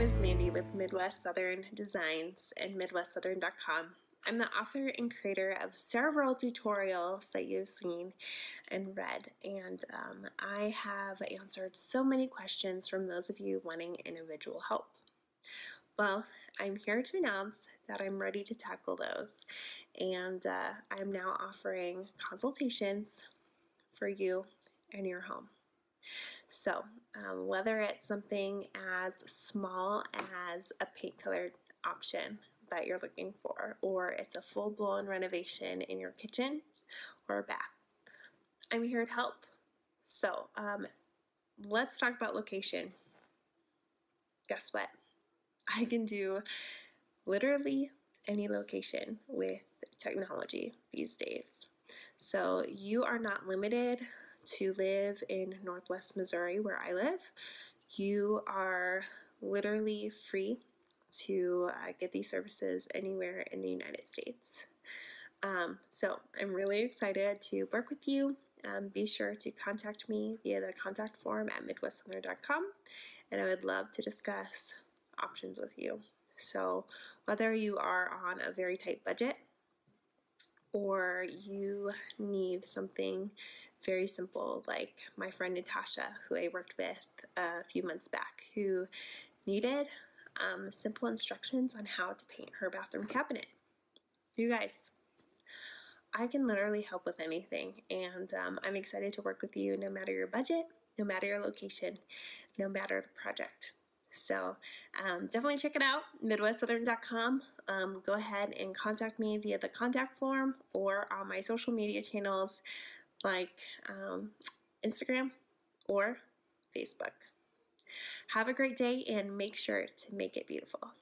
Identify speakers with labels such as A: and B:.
A: is Mandy with Midwest Southern Designs and MidwestSouthern.com. I'm the author and creator of several tutorials that you've seen and read, and I have answered so many questions from those of you wanting individual help. Well, I'm here to announce that I'm ready to tackle those, and I'm now offering consultations for you and your home. So whether it's something as small as a paint colored option that you're looking for, or it's a full-blown renovation in your kitchen or bath, I'm here to help. So let's talk about location. Guess what? I can do literally any location with technology these days. So you are not limited to live in Northwest Missouri where I live. You are literally free to get these services anywhere in the United States. So I'm really excited to work with you. Be sure to contact me via the contact form at MidwestSouthern.com, and I would love to discuss options with you. So whether you are on a very tight budget or you need something very simple, like my friend Natasha, who I worked with a few months back, who needed simple instructions on how to paint her bathroom cabinet. You guys, I can literally help with anything, and I'm excited to work with you no matter your budget, no matter your location, no matter the project. So definitely check it out, MidwestSouthern.com. Go ahead and contact me via the contact form or on my social media channels like Instagram or Facebook. Have a great day and make sure to make it beautiful.